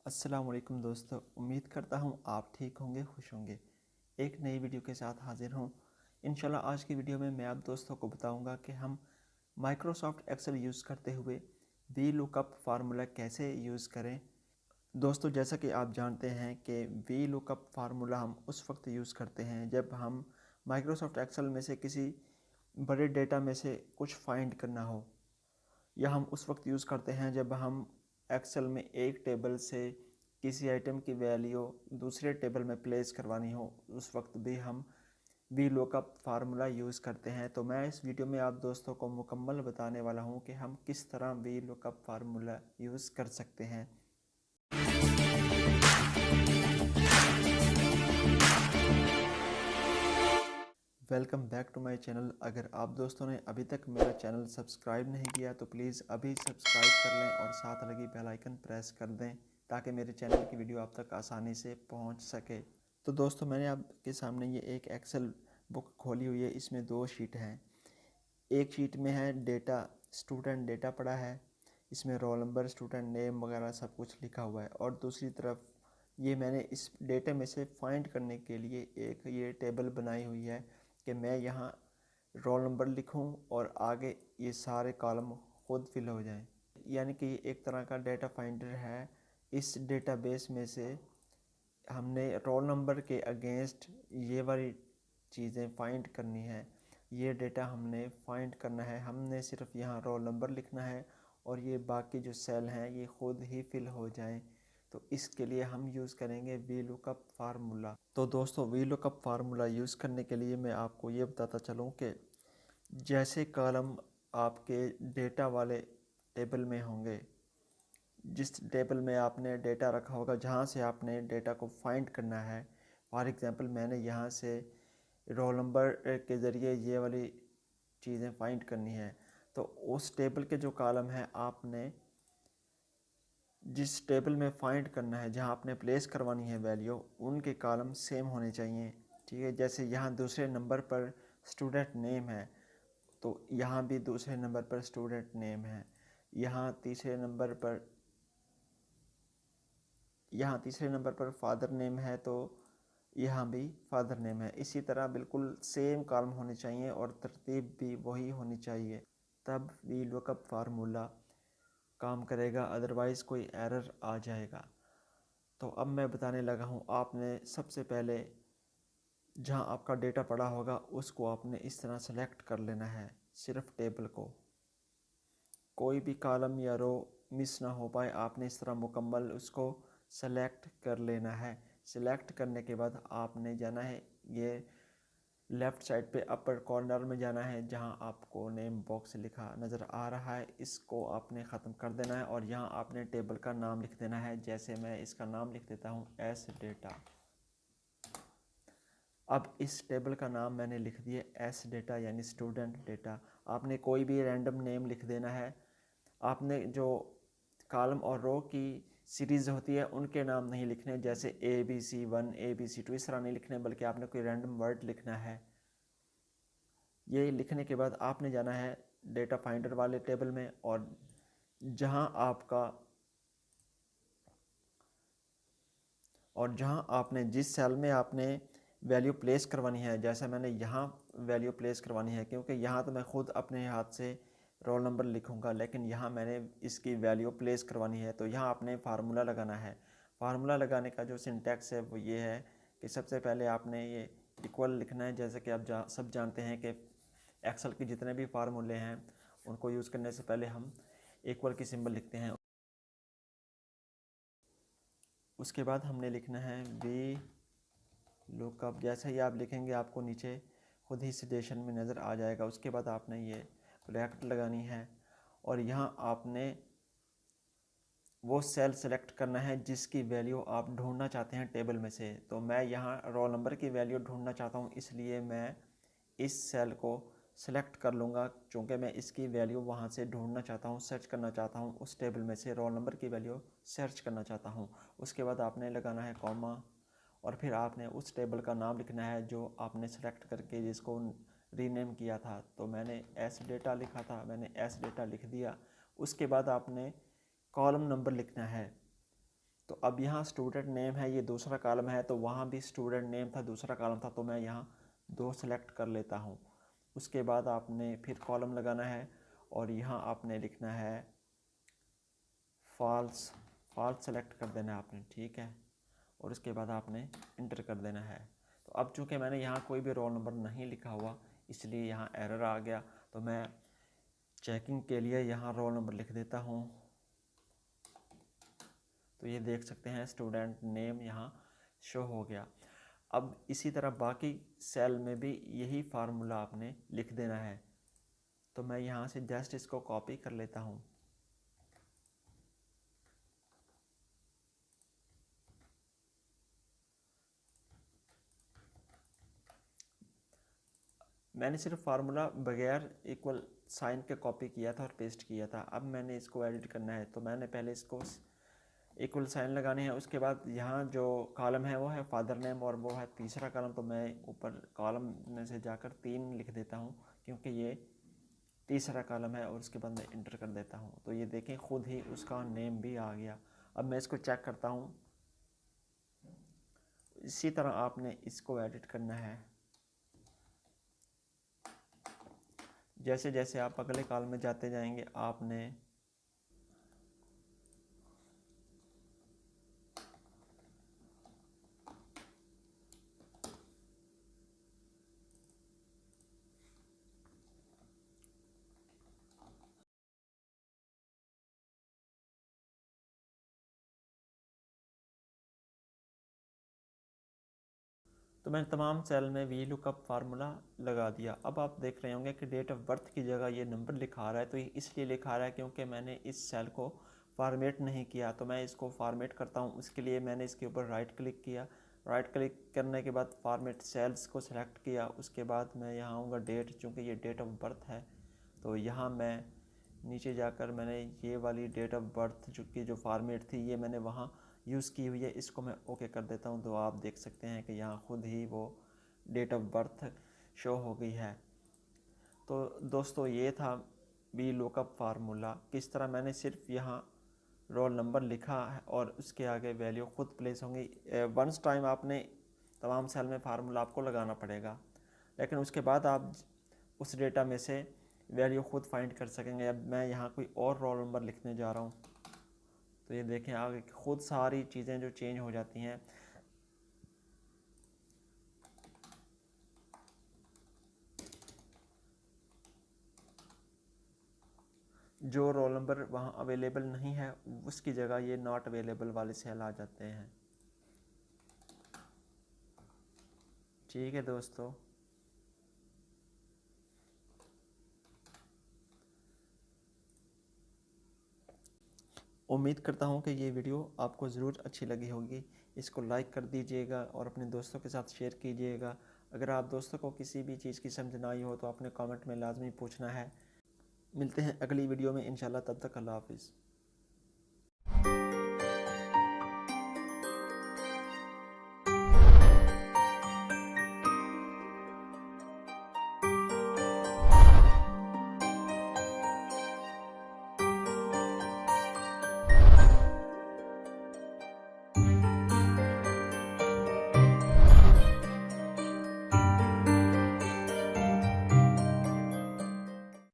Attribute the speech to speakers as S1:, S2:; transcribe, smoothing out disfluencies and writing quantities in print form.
S1: अस्सलाम वालेकुम दोस्तों, उम्मीद करता हूँ आप ठीक होंगे, खुश होंगे। एक नई वीडियो के साथ हाजिर हूँ। इंशाल्लाह आज की वीडियो में मैं आप दोस्तों को बताऊँगा कि हम माइक्रोसॉफ्ट एक्सेल यूज़ करते हुए वी लुकअप फार्मूला कैसे यूज़ करें। दोस्तों, जैसा कि आप जानते हैं कि वी लुकअप फार्मूला हम उस वक्त यूज़ करते हैं जब हम माइक्रोसॉफ्ट एक्सेल में से किसी बड़े डेटा में से कुछ फाइंड करना हो, या हम उस वक्त यूज़ करते हैं जब हम एक्सेल में एक टेबल से किसी आइटम की वैल्यू दूसरे टेबल में प्लेस करवानी हो, उस वक्त भी हम वी लुकअप फार्मूला यूज़ करते हैं। तो मैं इस वीडियो में आप दोस्तों को मुकम्मल बताने वाला हूं कि हम किस तरह वी लुकअप फार्मूला यूज़ कर सकते हैं। Welcome back to my channel. अगर आप दोस्तों ने अभी तक मेरा चैनल सब्सक्राइब नहीं किया तो प्लीज़ अभी सब्सक्राइब कर लें और साथ लगी बेल आइकन प्रेस कर दें ताकि मेरे चैनल की वीडियो आप तक आसानी से पहुंच सके। तो दोस्तों, मैंने आपके सामने ये एक एक्सेल बुक खोली हुई है। इसमें दो शीट हैं। एक शीट में है डेटा, स्टूडेंट डेटा पड़ा है, इसमें रोल नंबर, स्टूडेंट नेम वगैरह सब कुछ लिखा हुआ है। और दूसरी तरफ ये मैंने इस डेटा में से फाइंड करने के लिए एक ये टेबल बनाई हुई है कि मैं यहाँ रोल नंबर लिखूँ और आगे ये सारे कॉलम खुद फिल हो जाएं। यानी कि ये एक तरह का डेटा फाइंडर है। इस डेटाबेस में से हमने रोल नंबर के अगेंस्ट ये वाली चीज़ें फाइंड करनी है। ये डेटा हमने फाइंड करना है। हमने सिर्फ यहाँ रोल नंबर लिखना है और ये बाकी जो सेल हैं ये खुद ही फिल हो जाएं। तो इसके लिए हम यूज़ करेंगे वी लुकअप फार्मूला। तो दोस्तों, वी लुकअप फार्मूला यूज़ करने के लिए मैं आपको ये बताता चलूँ कि जैसे कॉलम आपके डेटा वाले टेबल में होंगे, जिस टेबल में आपने डेटा रखा होगा, जहाँ से आपने डेटा को फाइंड करना है। फॉर एग्ज़ाम्पल मैंने यहाँ से रोल नंबर के ज़रिए ये वाली चीज़ें फाइंड करनी है, तो उस टेबल के जो कॉलम है आपने जिस टेबल में फाइंड करना है, जहाँ आपने प्लेस करवानी है वैल्यू, उनके कॉलम सेम होने चाहिए। ठीक है, जैसे यहाँ दूसरे नंबर पर स्टूडेंट नेम है तो यहाँ भी दूसरे नंबर पर स्टूडेंट नेम है। यहाँ तीसरे नंबर पर फादर नेम है तो यहाँ भी फादर नेम है। इसी तरह बिल्कुल सेम कॉलम होने चाहिए और तरतीब भी वही होनी चाहिए, तब वी लुकअप फार्मूला काम करेगा, अदरवाइज़ कोई एरर आ जाएगा। तो अब मैं बताने लगा हूँ। आपने सबसे पहले जहाँ आपका डेटा पड़ा होगा उसको आपने इस तरह सेलेक्ट कर लेना है, सिर्फ टेबल को, कोई भी कॉलम या रो मिस ना हो पाए। आपने इस तरह मुकम्मल उसको सेलेक्ट कर लेना है। सेलेक्ट करने के बाद आपने जाना है ये लेफ़्ट साइड पे अपर कॉर्नर में जाना है, जहां आपको नेम बॉक्स लिखा नज़र आ रहा है, इसको आपने ख़त्म कर देना है और यहां आपने टेबल का नाम लिख देना है। जैसे मैं इसका नाम लिख देता हूं एस डेटा। अब इस टेबल का नाम मैंने लिख दिया एस डेटा यानी स्टूडेंट डेटा। आपने कोई भी रैंडम नेम लिख देना है। आपने जो कॉलम और रो की सीरीज़ होती है उनके नाम नहीं लिखने, जैसे ABC1 ABC2 इस तरह नहीं लिखने, बल्कि आपने कोई रैंडम वर्ड लिखना है। ये लिखने के बाद आपने जाना है डेटा फाइंडर वाले टेबल में और जहां आपने जिस सेल में आपने वैल्यू प्लेस करवानी है, जैसे मैंने यहाँ वैल्यू प्लेस करवानी है, क्योंकि यहाँ तो मैं खुद अपने हाथ से रोल नंबर लिखूंगा, लेकिन यहाँ मैंने इसकी वैल्यू प्लेस करवानी है। तो यहाँ आपने फार्मूला लगाना है। फार्मूला लगाने का जो सिंटैक्स है वो ये है कि सबसे पहले आपने ये इक्वल लिखना है। जैसे कि आप सब जानते हैं कि एक्सेल के जितने भी फार्मूले हैं उनको यूज़ करने से पहले हम इक्वल की सिंबल लिखते हैं। उसके बाद हमने लिखना है वी लुकअप। जैसे ही आप लिखेंगे आपको नीचे खुद ही सजेशन में नज़र आ जाएगा। उसके बाद आपने ये ब्रैकेट लगानी है और यहाँ आपने वो सेल सेलेक्ट करना है जिसकी वैल्यू आप ढूंढना चाहते हैं टेबल में से। तो मैं यहाँ रोल नंबर की वैल्यू ढूंढना चाहता हूँ, इसलिए मैं इस सेल को सेलेक्ट कर लूँगा, चूँकि मैं इसकी वैल्यू वहाँ से ढूंढना चाहता हूँ, सर्च करना चाहता हूँ। उस टेबल में से रोल नंबर की वैल्यू सर्च करना चाहता हूँ। उसके बाद आपने लगाना है कॉमा और फिर आपने उस टेबल का नाम लिखना है जो आपने सेलेक्ट करके जिसको रीनेम किया था। तो मैंने एस डेटा लिखा था, मैंने एस डेटा लिख दिया। उसके बाद आपने कॉलम नंबर लिखना है। तो अब यहाँ स्टूडेंट नेम है, ये दूसरा कॉलम है, तो वहाँ भी स्टूडेंट नेम था, दूसरा कॉलम था, तो मैं यहाँ 2 सेलेक्ट कर लेता हूँ। उसके बाद आपने फिर कॉलम लगाना है और यहाँ आपने लिखना है फॉल्स, फॉल्स सेलेक्ट कर देना है आपने, ठीक है। और उसके बाद आपने इंटर कर देना है। तो अब चूँकि मैंने यहाँ कोई भी रोल नंबर नहीं लिखा हुआ, इसलिए यहाँ एरर आ गया। तो मैं चेकिंग के लिए यहाँ रोल नंबर लिख देता हूँ। तो ये देख सकते हैं स्टूडेंट नेम यहाँ शो हो गया। अब इसी तरह बाकी सेल में भी यही फार्मूला आपने लिख देना है। तो मैं यहाँ से जस्ट इसको कॉपी कर लेता हूँ। मैंने सिर्फ फार्मूला बगैर इक्वल साइन के कॉपी किया था और पेस्ट किया था। अब मैंने इसको एडिट करना है, तो मैंने पहले इसको इक्वल साइन लगाने हैं। उसके बाद यहाँ जो कॉलम है वो है फादर नेम और वो है तीसरा कॉलम, तो मैं ऊपर कॉलम में से जाकर 3 लिख देता हूँ क्योंकि ये तीसरा कॉलम है। और उसके बाद मैं इंटर कर देता हूँ। तो ये देखें खुद ही उसका नेम भी आ गया। अब मैं इसको चेक करता हूँ। इसी तरह आपने इसको एडिट करना है। जैसे जैसे आप अगले कॉलम में जाते जाएंगे आपने तो मैंने तमाम सेल में वी लुकअप फार्मूला लगा दिया। अब आप देख रहे होंगे कि डेट ऑफ बर्थ की जगह ये नंबर लिखा रहा है। तो ये इसलिए लिखा रहा है क्योंकि मैंने इस सेल को फॉर्मेट नहीं किया। तो मैं इसको फॉर्मेट करता हूँ। उसके लिए मैंने इसके ऊपर राइट क्लिक किया। राइट क्लिक करने के बाद फॉर्मेट सेल्स को सिलेक्ट किया। उसके बाद मैं यहाँ आऊँगा डेट, चूँकि ये डेट ऑफ बर्थ है तो यहाँ मैं नीचे जाकर मैंने ये वाली डेट ऑफ बर्थ जो फॉर्मेट थी ये मैंने वहाँ यूज़ की हुई है। इसको मैं ओके कर देता हूँ। तो आप देख सकते हैं कि यहाँ खुद ही वो डेट ऑफ बर्थ शो हो गई है। तो दोस्तों ये था वी लुकअप फार्मूला। किस तरह मैंने सिर्फ यहाँ रोल नंबर लिखा है और उसके आगे वैल्यू खुद प्लेस होंगी। वंस टाइम आपने तमाम सेल में फार्मूला आपको लगाना पड़ेगा, लेकिन उसके बाद आप उस डेटा में से वैल्यू खुद फाइंड कर सकेंगे। अब मैं यहाँ कोई और रोल नंबर लिखने जा रहा हूँ। तो ये देखें आगे खुद सारी चीज़ें जो चेंज हो जाती हैं। जो रोल नंबर वहाँ अवेलेबल नहीं है उसकी जगह ये नॉट अवेलेबल वाले सेल आ जाते हैं। ठीक है दोस्तों, उम्मीद करता हूँ कि ये वीडियो आपको ज़रूर अच्छी लगी होगी। इसको लाइक कर दीजिएगा और अपने दोस्तों के साथ शेयर कीजिएगा। अगर आप दोस्तों को किसी भी चीज़ की समझ ना आई हो तो अपने कमेंट में लाजमी पूछना है। मिलते हैं अगली वीडियो में इंशाल्लाह। तब तक अल्लाह हाफिज़।